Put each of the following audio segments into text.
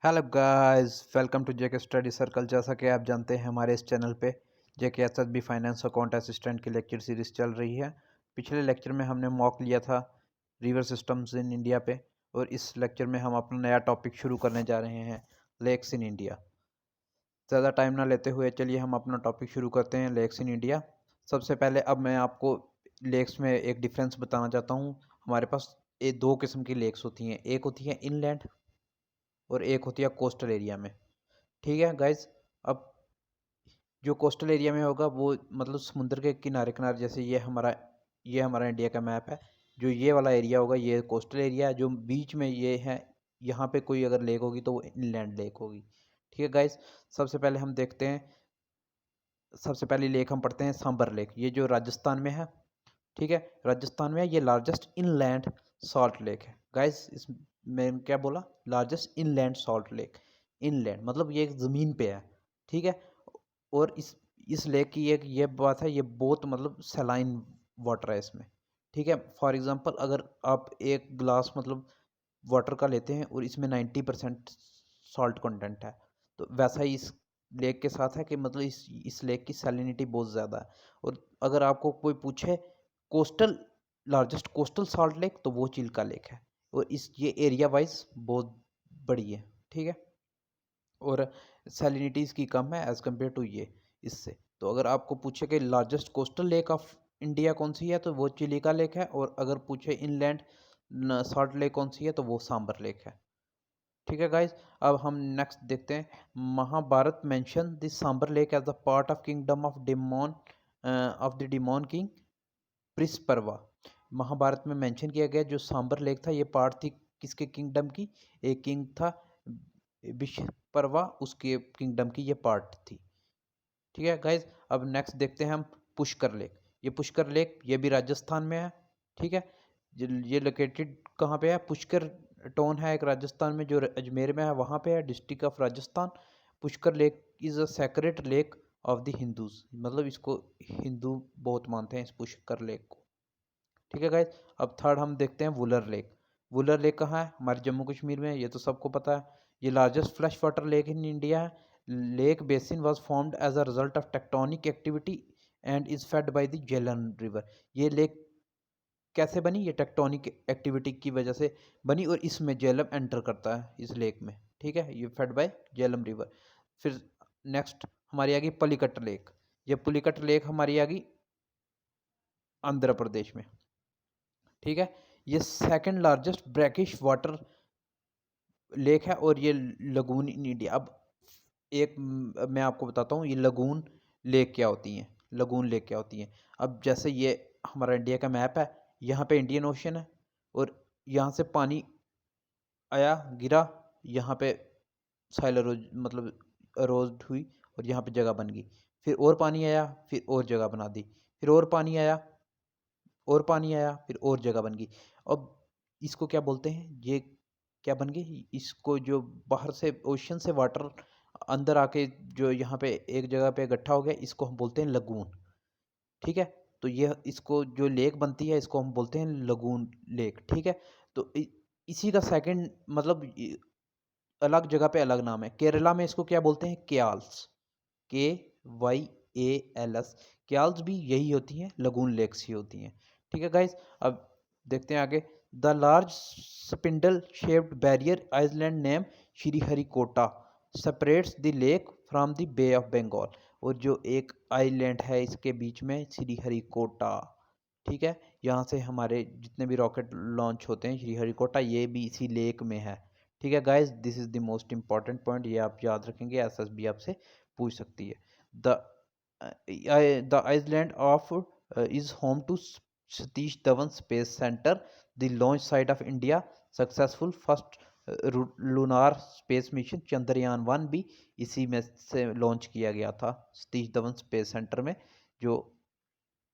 Hello guys, welcome to JK study circle. जैसा कि आप जानते हैं, हमारे इस चैनल पे JK SSB finance account assistant की लेक्चर सीरीज चल रही है। पिछले लेक्चर में हमने मॉक लिया था रिवर सिस्टम्स इन इंडिया पे, और इस लेक्चर में हम अपना नया टॉपिक शुरू करने जा रहे हैं, लेक्स इन इंडिया। ज़्यादा टाइम ना लेते हुए चलिए हम अपना टॉपिक शुरू करते हैं, लेक्स इन इंडिया। सबसे पहले अब मैं आपको लेक्स में एक डिफरेंस बताना चाहता हूँ। हमारे पास ये दो किस्म की लेक्स होती हैं, एक होती है इनलैंड और एक होती है कोस्टल एरिया में। ठीक है गाइज। अब जो कोस्टल एरिया में होगा वो मतलब समुद्र के किनारे किनारे, जैसे ये हमारा इंडिया का मैप है। जो ये वाला एरिया होगा ये कोस्टल एरिया है, जो बीच में ये है यहाँ पे कोई अगर लेक होगी तो वो इनलैंड लेक होगी। ठीक है गाइज। सबसे पहले हम देखते हैं, सबसे पहली लेक हम पढ़ते हैं सांबर लेक, ये जो राजस्थान में है। ठीक है, राजस्थान में है, ये लार्जेस्ट इनलैंड सॉल्ट लेक है गाइज। इस मैं क्या बोला, largest inland salt lake. Inland मतलब ये एक ज़मीन पे है। ठीक है। और इस लेक की एक ये बात है, ये बहुत मतलब सलाइन वाटर है इसमें। ठीक है। फॉर एग्जांपल अगर आप एक गिलास मतलब वाटर का लेते हैं और इसमें 90% सॉल्ट कंटेंट है, तो वैसा ही इस लेक के साथ है कि मतलब इस लेक की सैलिनिटी बहुत ज़्यादा है। और अगर आपको कोई पूछे coastal largest coastal salt lake, तो वो चिल्का लेक है। और ये एरिया वाइज बहुत बड़ी है। ठीक है। और सैलिनिटी इसकी कम है एज़ कम्पेयर टू ये इससे। तो अगर आपको पूछे कि largest coastal lake of India कौन सी है, तो वो चिलिका लेक है। और अगर पूछे इनलैंड सॉल्ट लेक कौन सी है, तो वो सांबर लेक है। ठीक है गाइज। अब हम नेक्स्ट देखते हैं, Mahabharata mention this Sambhar lake as a part of kingdom of demon of the demon king Prisparva. Mahabharata में मेंशन किया गया जो सांबर लेक था, ये पार्ट थी किसके किंगडम की, एक किंग था विश्वपर्वा, उसके किंगडम की ये पार्ट थी। ठीक है गाइज। अब नेक्स्ट देखते हैं हम पुष्कर लेक। ये पुष्कर लेक ये भी राजस्थान में है। ठीक है। ये लोकेटेड कहाँ पे है, पुष्कर टाउन है एक राजस्थान में, जो अजमेर में है, वहाँ पे है, district of Rajasthan. Pushkar lake is a secret lake of the Hindus, मतलब इसको हिंदू बहुत मानते हैं इस पुष्कर लेक को। ठीक है गाइज। अब थर्ड हम देखते हैं वुलर लेक। वुलर लेक कहाँ है, हमारे जम्मू कश्मीर में है, ये तो सबको पता है। ये largest fresh water lake in India है। Lake basin was formed as a result of tectonic activity and is fed by the Jhelum river. ये लेक कैसे बनी, ये टेक्टोनिक एक्टिविटी की वजह से बनी, और इसमें झेलम एंटर करता है इस लेक में। ठीक है, ये फेड बाय झेलम रिवर। फिर नेक्स्ट हमारी आ गई पलीकट लेक। ये पुलिकट लेक हमारी आ गई आंध्र प्रदेश में। ठीक है। ये second largest brackish water lake है, और ये लगून इन इंडिया। अब मैं आपको बताता हूँ ये लगून लेक क्या होती हैं। लगून लेक क्या होती हैं। अब जैसे ये हमारा इंडिया का मैप है, यहाँ पे इंडियन ओशन है, और यहाँ से पानी आया गिरा, यहाँ पे साइल अरोज मतलब अरोज्ड हुई, और यहाँ पे जगह बन गई। फिर और पानी आया, फिर और जगह बना दी, फिर और पानी आया, और पानी आया, फिर और जगह बन गई। अब इसको क्या बोलते हैं, ये क्या बन गई, इसको जो बाहर से ओशन से वाटर अंदर आके जो यहाँ पे एक जगह पे इकट्ठा हो गया, इसको हम बोलते हैं लगून। ठीक है। तो ये इसको जो लेक बनती है इसको हम बोलते हैं लगून लेक। ठीक है। तो इसी का सेकंड मतलब अलग जगह पे अलग नाम है। केरला में इसको क्या बोलते हैं, क्याल्स, KYALS। क्याल्स भी यही होती हैं, लगून लेक्स ही होती हैं। ठीक है गाइज। अब देखते हैं आगे, the large spindle shaped barrier island name Sriharikota separates the lake from the Bay of Bengal. और जो एक आइलैंड है इसके बीच में, श्रीहरिकोटा। ठीक है। यहाँ से हमारे जितने भी रॉकेट लॉन्च होते हैं, श्रीहरिकोटा ये भी इसी लेक में है। ठीक है guys, this is the most important point, ये आप याद रखेंगे, एसएसबी आपसे पूछ सकती है। The the island of is home to Satish Dhawan space centre, the launch site of India successful first lunar space mission Chandrayaan 1 भी इसी में से लॉन्च किया गया था, सतीश धवन स्पेस सेंटर में, जो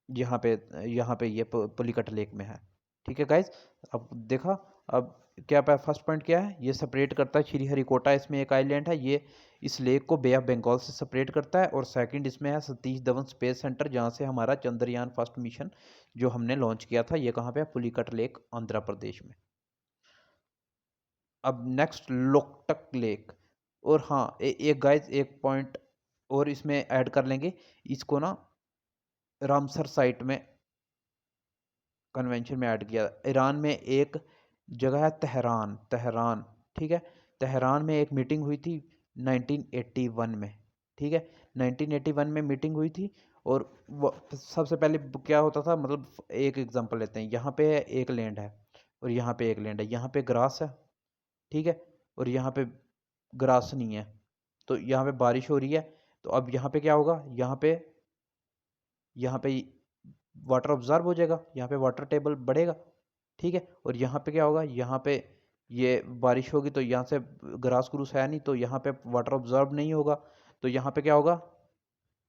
यहाँ पे ये पुलिकट लेक में है। ठीक है गाइज। अब देखा, अब क्या फर्स्ट पॉइंट क्या है, ये सेपरेट करता है श्रीहरिकोटा, इसमें एक आइलैंड है, ये इस लेक को बे ऑफ बंगाल से सेपरेट करता है। और सेकंड इसमें है सतीश धवन स्पेस सेंटर, जहाँ से हमारा चंद्रयान फर्स्ट मिशन जो हमने लॉन्च किया था, ये कहाँ पे है, पुलिकट लेक आंध्र प्रदेश में। अब नेक्स्ट लोकटक लेक। और हाँ, एक गाइस एक पॉइंट और इसमें ऐड कर लेंगे, इसको ना रामसर साइट में कन्वेंशन में ऐड किया। ईरान में एक जगह है तेहरान, तेहरान, ठीक है। तेहरान में एक मीटिंग हुई थी 1981 में, ठीक है। 1981 में मीटिंग हुई थी और सबसे पहले क्या होता था, मतलब एक एग्जांपल लेते हैं, यहाँ पे एक लैंड है और यहाँ पे एक लैंड है, यहाँ पे ग्रास है, ठीक है, और यहाँ पे ग्रास नहीं है, तो यहाँ पे बारिश हो रही है, तो अब यहाँ पे क्या होगा, यहाँ पे वाटर ऑब्जर्व हो जाएगा, यहाँ पे वाटर टेबल बढ़ेगा, ठीक है। और यहाँ पे क्या होगा, यहाँ पे ये बारिश होगी तो यहाँ से ग्रास ग्रूस है नहीं, तो यहाँ पे वाटर ऑब्जर्व नहीं होगा, तो यहाँ पे क्या होगा,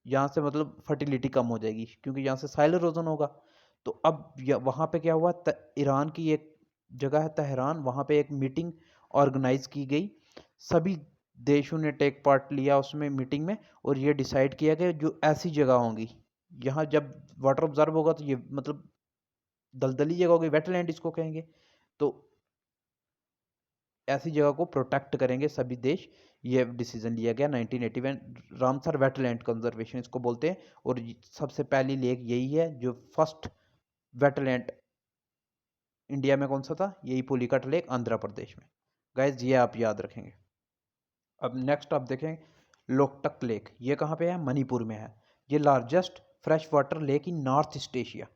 यहाँ से मतलब फर्टिलिटी कम हो जाएगी क्योंकि यहाँ से साइल इरोजन होगा। तो अब वहाँ पे क्या हुआ, ईरान की एक जगह है तेहरान, वहाँ पे एक मीटिंग ऑर्गेनाइज की गई, सभी देशों ने टेक पार्ट लिया उसमें मीटिंग में, और ये डिसाइड किया कि जो ऐसी जगह होंगी, यहाँ जब वाटर ऑब्जर्व होगा तो ये मतलब दलदली जगह होगी, वेटलैंड इसको कहेंगे, तो ऐसी जगह को प्रोटेक्ट करेंगे सभी देश। ये डिसीजन लिया गया 1981, रामसर वेटलैंड कंजर्वेशन इसको बोलते हैं। और सबसे पहली लेक यही है जो फर्स्ट वेटलैंड इंडिया में कौन सा था, यही पुलिकट लेक आंध्र प्रदेश में। गाइज ये आप याद रखेंगे। अब नेक्स्ट आप देखें लोकटक लेक, ये कहाँ पे है, मणिपुर में है। ये largest fresh water lake in north east Asia,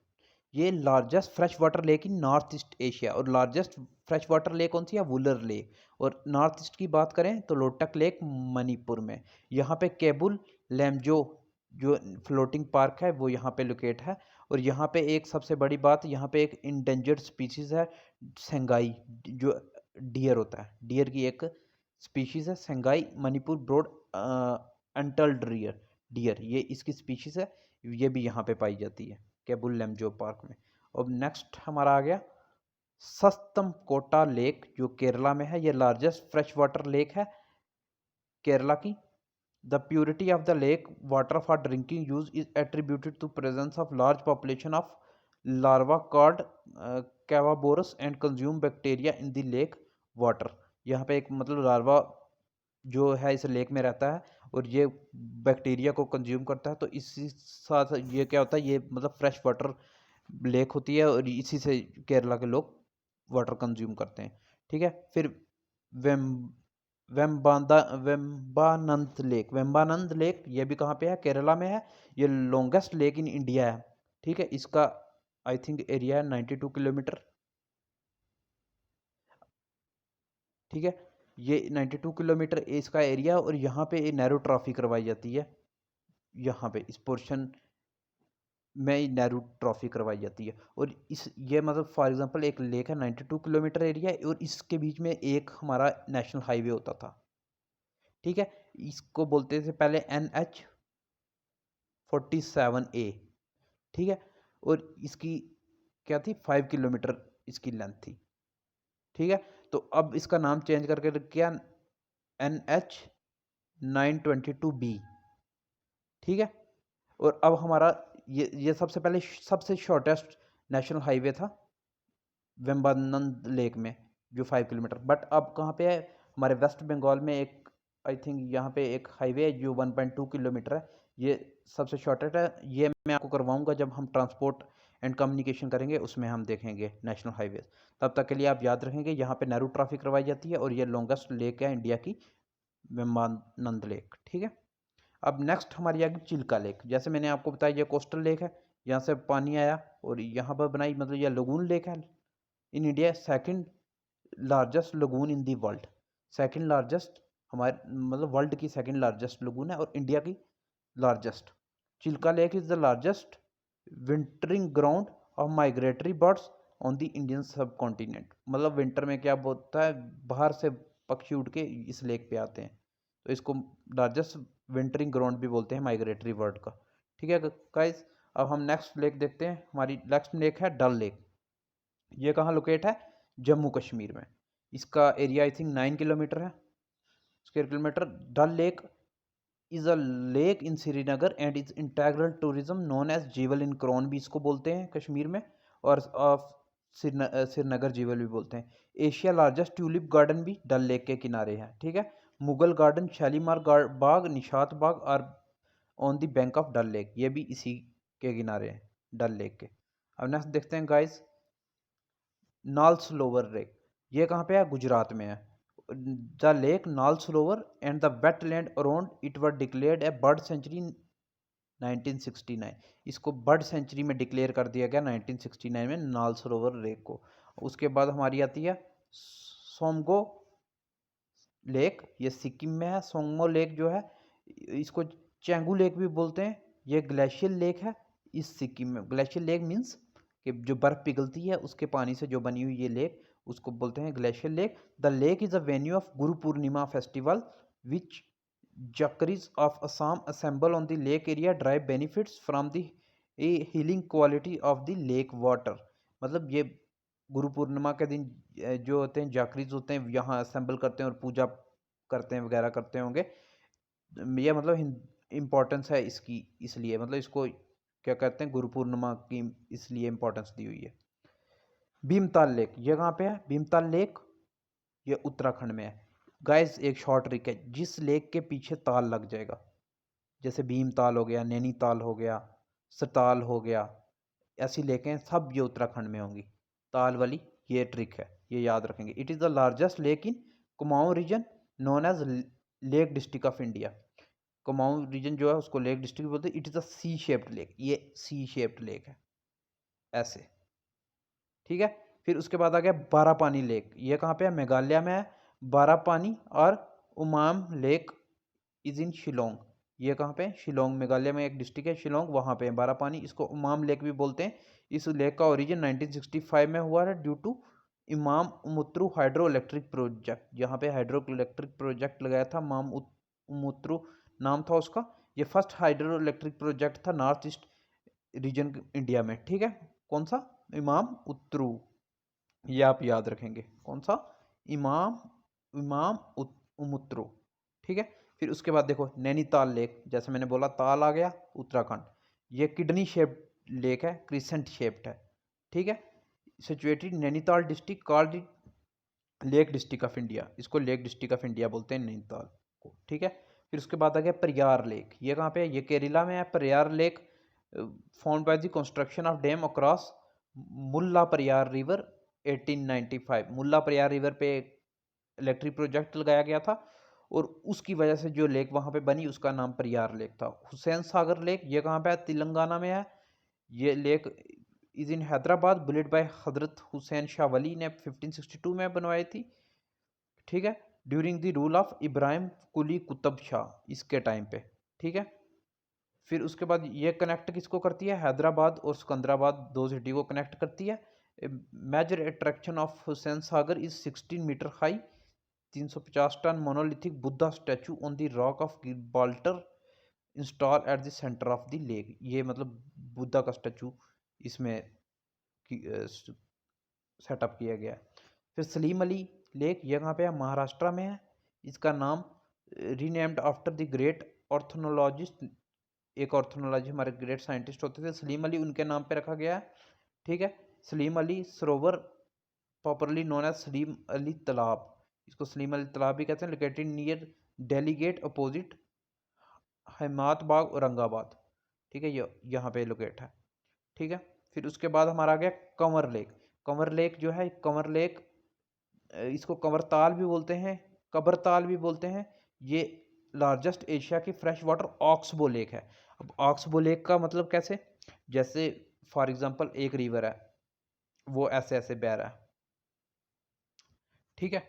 ये largest fresh water lake in north east Asia. और लार्जेस्ट फ्रेश वाटर लेक कौन सी है, वुलर लेक। और नॉर्थ ईस्ट की बात करें तो लोटक लेक मणिपुर में। यहाँ पे केबुल लैमजो जो फ्लोटिंग पार्क है वो यहाँ पे लोकेट है। और यहाँ पे एक सबसे बड़ी बात, यहाँ पे एक इंडेंजर्ड स्पीशीज है सेंगाई, जो डियर होता है, डियर की एक स्पीशीज है सेंगाई मणिपुर ब्रॉड एंटल्ड डियर, डियर ये इसकी स्पीशीज है, ये भी यहाँ पे पाई जाती है केबुल लैमजो पार्क में। अब नेक्स्ट हमारा आ गया सस्तम कोटा लेक जो केरला में है, ये लार्जेस्ट फ्रेश वाटर लेक है केरला की। The purity of the lake water for drinking use is attributed to presence of large population of larva called chaoborus and consume bacteria in the lake water. यहाँ पे एक मतलब larva जो है इस lake में रहता है और ये बैक्टीरिया को कंज्यूम करता है, तो इसी साथ ये क्या होता है, ये मतलब फ्रेश वाटर लेक होती है और इसी से केरला के लोग वाटर कंज्यूम करते हैं, ठीक है। फिर वेम वेम्बानंद लेक, वेम्बानंद लेक ये भी कहाँ पे है, केरला में है। ये लॉन्गेस्ट लेक इन इंडिया है, ठीक है। इसका आई थिंक एरिया है 92 किलोमीटर, ठीक है। ये 92 किलोमीटर इसका एरिया, और यहाँ पे नैरो ट्रॉफी करवाई जाती है, यहाँ पे इस पोर्शन में नैरो ट्रॉफी करवाई जाती है। और इस ये मतलब फॉर एग्जांपल एक लेक है 92 किलोमीटर एरिया और इसके बीच में एक हमारा नेशनल हाईवे होता था, ठीक है। इसको बोलते थे पहले NH47A, ठीक है। और इसकी क्या थी, 5 किलोमीटर इसकी लेंथ थी, ठीक है। तो अब इसका नाम चेंज करके किया NH922B, ठीक है। और अब हमारा ये सबसे पहले सबसे शॉर्टेस्ट नेशनल हाईवे था वेम्बानंद लेक में जो 5 किलोमीटर, बट अब कहाँ पे है, हमारे वेस्ट बंगाल में एक आई थिंक यहाँ पे एक हाईवे है जो 1.2 किलोमीटर है, ये सबसे शॉर्टेस्ट है। ये मैं आपको करवाऊंगा जब हम ट्रांसपोर्ट एंड कम्युनिकेशन करेंगे, उसमें हम देखेंगे नेशनल हाईवे। तब तक के लिए आप याद रखेंगे यहाँ पे नैरो ट्रैफिक करवाई जाती है और ये लॉन्गेस्ट लेक है इंडिया की, वेम्बानंद लेक, ठीक है। अब नेक्स्ट हमारी आ गई चिल्का लेक, जैसे मैंने आपको बताया ये कोस्टल लेक है, यहाँ से पानी आया और यहाँ पर बनाई, मतलब यह लगून लेक है in India, second largest lagoon in the world, second largest हमारे मतलब वर्ल्ड की सेकंड लार्जेस्ट लगून है और इंडिया की largest. Chilka lake is the largest wintering ground of migratory birds on the Indian subcontinent, मतलब winter में क्या होता है, बाहर से पक्षी उड़ के इस लेक पे आते हैं, तो इसको लार्जेस्ट विंटरिंग ग्राउंड भी बोलते हैं माइग्रेटरी बर्ड का, ठीक है गाइस। अब हम नेक्स्ट लेक देखते हैं, हमारी नेक्स्ट लेक है डल लेक, ये कहाँ लोकेट है, जम्मू कश्मीर में। इसका एरिया आई थिंक 9 किलोमीटर है square kilometre. Dal lake is a lake in Srinagar and is integral tourism known as jewel in crown भी इसको बोलते हैं कश्मीर में, और श्रीनगर जीवल भी बोलते हैं। एशिया लार्जेस्ट ट्यूलिप गार्डन भी डल लेक के किनारे है, ठीक है। मुगल गार्डन, शालीमार बाग, निशात बाग और on the bank of Dal lake, ये भी इसी के किनारे हैं, डल लेक के। अब नेक्स्ट देखते हैं गाइस, नाल सरोवर लेक, ये कहाँ पे है? गुजरात में है। द लेक नाल सरोवर and the wetland around it were declared A bird sanctuary 1969, इसको बर्ड सेंचुरी में डिक्लेयर कर दिया गया 1969 में नाल सरोवर लेक को। उसके बाद हमारी आती है सोमगो लेक, ये सिक्किम में है। सोंगमो लेक जो है, इसको चेंगू लेक भी बोलते हैं, ये ग्लेशियर लेक है इस सिक्किम में। ग्लेशियर लेक मीन्स कि जो बर्फ़ पिघलती है उसके पानी से जो बनी हुई ये लेक, उसको बोलते हैं glacier lake. The lake is a venue of Guru Purnima festival which Jakaris of Assam assemble on the lake area derive benefits from the healing quality of the lake water। मतलब ये गुरु पूर्णिमा के दिन जो होते हैं जाकरीज होते हैं यहाँ असेंबल करते हैं और पूजा करते हैं वगैरह करते होंगे। ये मतलब इम्पोर्टेंस है इसकी, इसलिए मतलब इसको क्या कहते हैं, गुरु पूर्णिमा की इसलिए इम्पोर्टेंस दी हुई है। भीमताल लेक, ये कहाँ पे है? भीमताल लेक ये उत्तराखंड में है। गाइस एक शॉर्ट ट्रिक है, जिस लेक के पीछे ताल लग जाएगा, जैसे भीमताल हो गया, नैनीताल हो गया, सताल हो गया, ऐसी लेकें सब ये उत्तराखंड में होंगी। ताल वाली ये ट्रिक है, ये याद रखेंगे। It is the largest lake in Kumaon region known as lake district of India. Kumaon region जो है उसको लेक डिस्ट्रिक्ट बोलते हैं। It is a C shaped lake, ये सी शेप्ड लेक है ऐसे, ठीक है। फिर उसके बाद आ गया बारापानी लेक, ये कहाँ पे है? मेघालय में है। बारापानी और उमाम लेक इज इन शिलोंग, ये कहाँ पे है? शिलोंग, मेघालय में एक डिस्ट्रिक्ट है शिलोंग, वहाँ पे है बारापानी। इसको उमाम लेक भी बोलते हैं। इस लेक का ओरिजिन 1965 में हुआ है ड्यू टू इमाम उमुत्रु हाइड्रो इलेक्ट्रिक प्रोजेक्ट। यहाँ पे हाइड्रो इलेक्ट्रिक प्रोजेक्ट लगाया था, इमाम उमुत्रु नाम था उसका। ये फर्स्ट हाइड्रो इलेक्ट्रिक प्रोजेक्ट था नॉर्थ ईस्ट रीजन इंडिया में, ठीक है। कौन सा? इमाम उत्रु, ये आप याद रखेंगे। कौन सा? इमाम इमाम उमुत्रु, ठीक है। फिर उसके बाद देखो नैनीताल लेक, जैसे मैंने बोला ताल आ गया उत्तराखंड। ये किडनी शेप्ड लेक है, क्रिसेंट शेप्ड है, ठीक है। Situated Nainital district called lake district of India, इसको लेक डिस्ट्रिक्ट ऑफ इंडिया बोलते हैं नैनीताल को, ठीक है। फिर उसके बाद आ गया परियार लेक, ये कहाँ पे है? ये केरला में है। Periyar lake found by the construction of dam across Mulla Periyar river 1895। Mulla Periyar river पे इलेक्ट्रिक प्रोजेक्ट लगाया गया था और उसकी वजह से जो लेक वहाँ पे बनी उसका नाम परियार लेक था। हुसैन सागर लेक, ये कहाँ पे है? तेलंगाना में है। ये lake is in Hyderabad, build by हजरत हुसैन शाह वली ने 1562 में बनवाई थी, ठीक है, during the rule of Ibrahim Quli Qutub Shah, इसके टाइम पे, ठीक है। फिर उसके बाद ये कनेक्ट किसको करती है? हैदराबाद और सिकंदराबाद, दो सिटी को कनेक्ट करती है। Major attraction of Hussain Sagar is 16 metre high 350 ton monolithic Buddha statue on the rock of Gibraltar installed at the centre of the lake. ये मतलब बुद्धा का स्टैचू इसमें सेटअप किया गया है। फिर सलीम अली लेक, ये कहाँ पे है? महाराष्ट्र में है। इसका नाम रीनेम्ड आफ्टर द ग्रेट ऑर्थोनोलॉजिस्ट, एक ऑर्थोनोलॉजी हमारे ग्रेट साइंटिस्ट होते थे सलीम अली, उनके नाम पे रखा गया है, ठीक है। Salim Ali Sarovar popularly known as Salim Ali Talab, इसको सलीम अली तालाब भी कहते हैं। Located near Delhi gate opposite Himayat Bagh Aurangabad, ठीक है, ये यहाँ पे लोकेट है, ठीक है। फिर उसके बाद हमारा आ गया कंवर लेक। कंवर लेक जो है, कंवर लेक इसको कंवरताल भी बोलते हैं, कब्रताल भी बोलते हैं। ये लार्जेस्ट एशिया की फ्रेश वाटर ऑक्सबो लेक है। अब ऑक्सबो लेक का मतलब कैसे? जैसे फॉर एग्जांपल एक रिवर है, वो ऐसे ऐसे बह रहा है, ठीक है।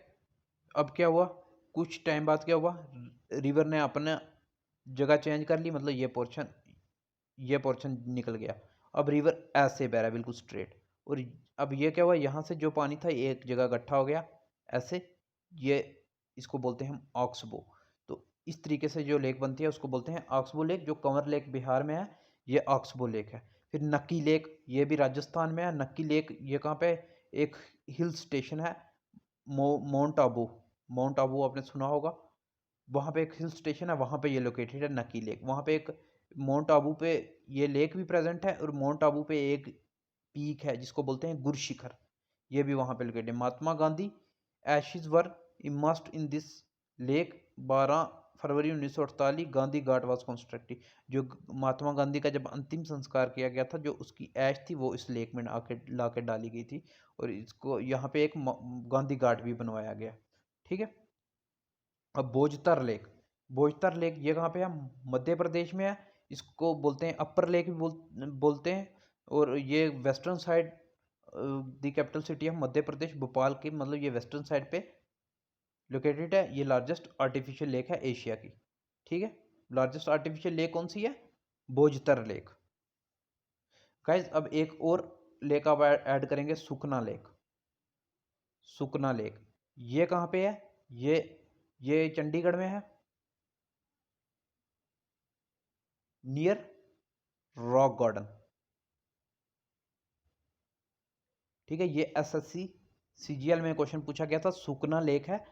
अब क्या हुआ, कुछ टाइम बाद क्या हुआ, रिवर ने अपना जगह चेंज कर ली, मतलब ये पोर्शन निकल गया। अब रिवर ऐसे बह रहा है बिल्कुल स्ट्रेट, और अब ये क्या हुआ, यहाँ से जो पानी था एक जगह इकट्ठा हो गया ऐसे, ये इसको बोलते हैं हम ऑक्सबो। तो इस तरीके से जो लेक बनती है उसको बोलते हैं ऑक्सबो लेक। जो कंवर लेक बिहार में है, ये ऑक्सबो लेक है। फिर नक्की लेक, ये भी राजस्थान में है। नक्की लेक ये कहाँ पे? एक हिल स्टेशन है, माउंट आबू। माउंट आबू आपने सुना होगा, वहाँ पे एक हिल स्टेशन है, वहाँ पे ये लोकेटेड है नक्की लेक। वहाँ पे एक माउंट आबू पे ये लेक भी प्रेजेंट है, और माउंट आबू पे एक पीक है जिसको बोलते हैं गुर शिखर, ये भी वहाँ पे लोकेटेड है। Mahatma Gandhi ashes were immersed in this lake 12 February 1948 Gandhi Ghat was constructed. जो महात्मा गांधी का जब अंतिम संस्कार किया गया था, जो उसकी ऐश थी वो इस लेक में आके ला के डाली गई थी, और इसको यहाँ पे एक गांधी घाट भी बनवाया गया। ठीक है। अब भोजतर लेक ये कहाँ पे है? मध्य प्रदेश में है। इसको बोलते हैं अपर लेक भी बोलते हैं। और ये western side the capital city of Madhya Pradesh Bhopal की, मतलब ये वेस्टर्न साइड पे लोकेटेड है। ये लार्जेस्ट आर्टिफिशियल लेक है एशिया की। ठीक है। लार्जेस्ट आर्टिफिशियल लेक कौन सी है? भोजतर लेक। गाइस अब एक और लेक आप ऐड करेंगे, सुखना लेक। सुखना लेक ये कहाँ पे है? ये चंडीगढ़ में है, नियर रॉक गार्डन। ठीक है। ये एसएससी सीजीएल में क्वेश्चन पूछा गया था। सुखना लेक है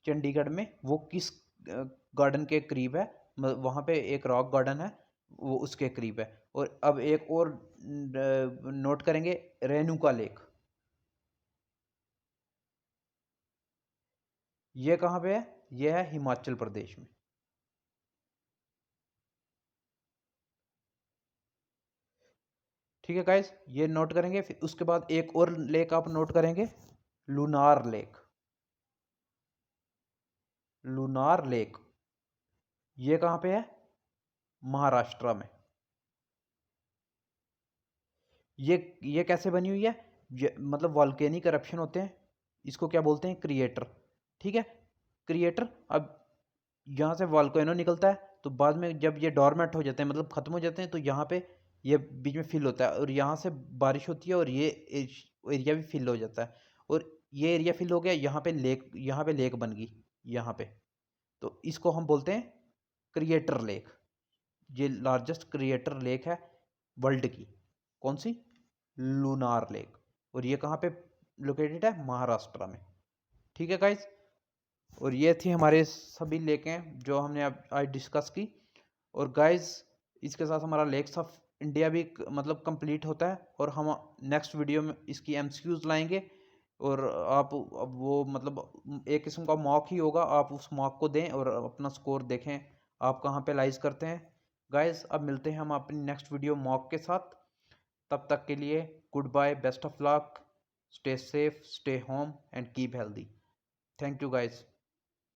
चंडीगढ़ में, वो किस गार्डन के करीब है? वहाँ पे एक रॉक गार्डन है, वो उसके करीब है। और अब एक और नोट करेंगे, रेणुका लेक। ये कहाँ पे है? ये है हिमाचल प्रदेश में। ठीक है गाइस, ये नोट करेंगे। फिर उसके बाद एक और लेक आप नोट करेंगे, लुनार लेक। लुनार लेक ये कहाँ पे है? महाराष्ट्र में। ये कैसे बनी हुई है? मतलब वॉल्केनिक eruption होते हैं, इसको क्या बोलते हैं? क्रिएटर। ठीक है। क्रिएटर। अब यहाँ से वॉल्केनो निकलता है, तो बाद में जब ये डॉर्मेंट हो जाते हैं, मतलब खत्म हो जाते हैं, तो यहाँ पे ये बीच में फिल होता है, और यहाँ से बारिश होती है, और ये एरिया भी फिल हो जाता है। और ये एरिया फिल हो गया, यहाँ पे लेक बन गई यहाँ पे। तो इसको हम बोलते हैं क्रिएटर लेक। ये लार्जेस्ट क्रिएटर लेक है वर्ल्ड की। कौन सी? Lunar lake. और ये कहाँ पे लोकेटेड है? महाराष्ट्र में। ठीक है गाइज। और ये थी हमारे सभी लेकें जो हमने अब आज डिस्कस की। और गाइज इसके साथ हमारा लेक्स ऑफ इंडिया भी मतलब कंप्लीट होता है, और हम नेक्स्ट वीडियो में इसकी एमसीक्यूज लाएंगे। और आप अब वो मतलब एक किस्म का मॉक ही होगा, आप उस मॉक को दें और अपना स्कोर देखें आप कहाँ पे लाइज करते हैं। गाइज अब मिलते हैं हम अपनी नेक्स्ट वीडियो मॉक के साथ। तब तक के लिए goodbye, best of luck, stay safe, stay home and keep healthy. Thank you guys.